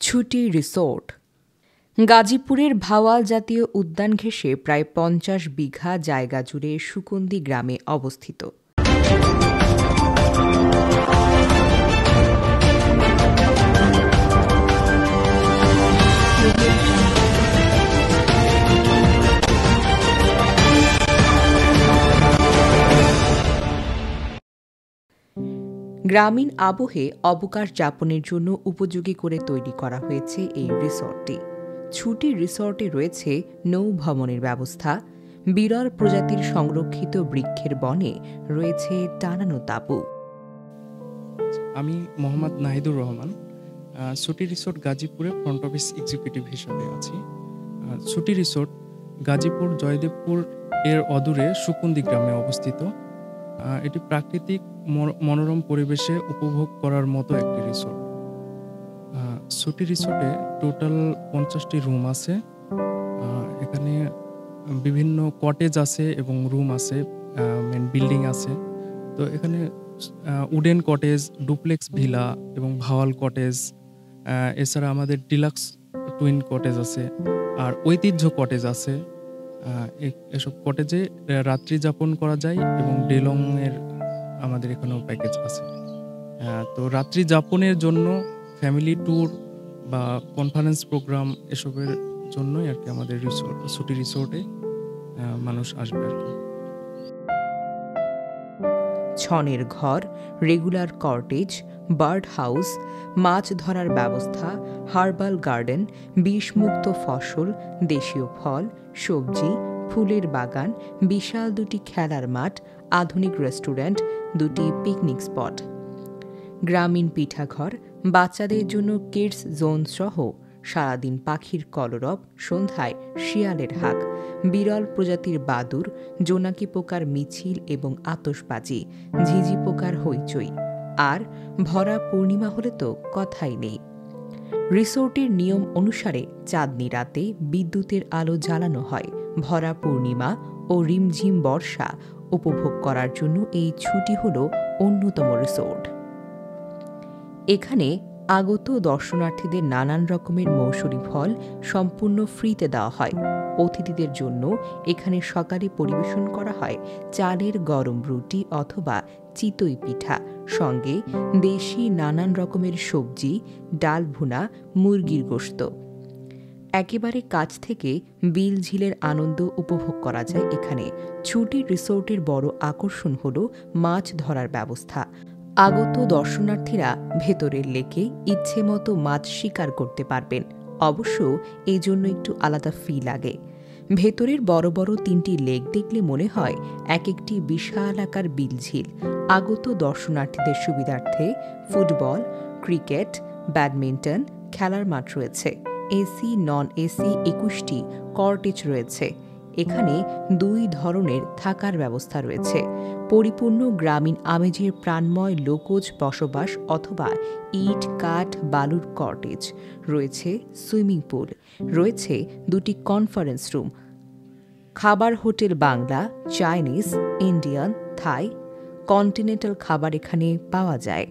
ছুটি রিসোর্ট। গাজীপুরের ভাওয়াল জাতীয় উদ্যান ঘেঁষে প্রায় ৫০ বিঘা জায়গা জুড়ে সুকন্দি গ্রামে অবস্থিত। গ্রামীণ আবহে অবকাশ যাপনের জন্য উপযোগী করে তৈরি করা হয়েছে এই রিসর্টটি। ছুটি রিসর্টে রয়েছে নৌভ্রমণের ব্যবস্থা, বিরল প্রজাতির সংরক্ষিত বৃক্ষের বনে রয়েছে টানানো তাঁবু। আমি মোহাম্মদ নাহিদুর রহমান, ছুটি রিসোর্ট গাজীপুরে ফ্রন্ট অফিস এক্সিকিউটিভ হিসেবে আছি। ছুটি রিসোর্ট গাজীপুর জয়দেবপুর এর অদূরে সুকুন্দি গ্রামে অবস্থিত। এটি প্রাকৃতিক মনোরম পরিবেশে উপভোগ করার মতো একটি রিসোর্ট। ছুটি রিসোর্টে টোটাল 50টি রুম আছে। এখানে বিভিন্ন কটেজ আছে এবং রুম আছে, মেন বিল্ডিং আছে। তো এখানে উডেন কটেজ, ডুপ্লেক্স ভিলা এবং ভাওয়াল কটেজ, এছাড়া আমাদের ডিলাক্স টুইন কটেজ আছে, আর ঐতিহ্য কটেজ আছে। এসব কটেজে রাত্রি যাপন করা যায় এবং ডেলং এর আমাদের এখানেও প্যাকেজ আছে। তো রাত্রি যাপনের জন্য ফ্যামিলি ট্যুর বা কনফারেন্স প্রোগ্রাম এসবের জন্যই আর কি আমাদের রিসোর্ট, ছুটি রিসোর্টে মানুষ আসবে আর কি। ছনের ঘর, রেগুলার কটেজ, বার্ড হাউস, মাছ ধরার ব্যবস্থা, হার্বাল গার্ডেন, বিষমুক্ত ফসল, দেশীয় ফল, সবজি, ফুলের বাগান, বিশাল দুটি খেলার মাঠ, আধুনিক রেস্টুরেন্ট, দুটি পিকনিক স্পট, গ্রামীণ পিঠাঘর, বাচ্চাদের জন্য কিডস জোন সহ সারাদিন পাখির কলরব, সন্ধ্যায় শিয়ালের হাঁক, বিরল প্রজাতির বাদুর, জোনাকি পোকার মিছিল এবং আতশবাজি, ঝিঝি পোকার হইচই। আর ভরা পূর্ণিমা হলে তো কথাই নেই। রিসোর্টের নিয়ম অনুসারে চাঁদনি রাতে বিদ্যুতের আলো জ্বালানো হয়। ভরা পূর্ণিমা ও রিমঝিম বর্ষা উপভোগ করার জন্য এই ছুটি হল অন্যতম রিসোর্ট। এখানে আগত দর্শনার্থীদের নানান রকমের মৌসুমী ফল সম্পূর্ণ ফ্রিতে দেওয়া হয়। অতিথিদের জন্য এখানে সকালে পরিবেশন করা হয় চালের গরম রুটি অথবা চিতই পিঠা, সঙ্গে দেশি নানান রকমের সবজি, ডাল ভুনা, মুরগির গোশত। একেবারে কাছ থেকে বিল ঝিলের আনন্দ উপভোগ করা যায় এখানে। ছুটি রিসোর্টের বড় আকর্ষণ হল মাছ ধরার ব্যবস্থা। আগত দর্শনার্থীরা ভেতরের লেকে ইচ্ছে মতো মাছ শিকার করতে পারবেন। অবশ্য এই জন্য একটু আলাদা ফি লাগে। ভেতরের বড় বড় 3টি লেক দেখলে মনে হয় এক একটি বিশাল আকার বিলঝিল। আগত দর্শনার্থীদের সুবিধার্থে ফুটবল, ক্রিকেট, ব্যাডমিন্টন খেলার মাঠ রয়েছে। এসি, নন এসি 21টি কটেজ রয়েছে। এখানে 2 ধরনের থাকার ব্যবস্থা রয়েছে। পরিপূর্ণ গ্রামীণ আমেজের প্রাণময় লোকজ বসবাস অথবা ইট কাঠ বালুর কটেজ। রয়েছে সুইমিং পুল, রয়েছে 2টি কনফারেন্স রুম, খাবার হোটেল বাংলা, চাইনিজ, ইন্ডিয়ান, থাই, কন্টিনেন্টাল খাবার এখানে পাওয়া যায়।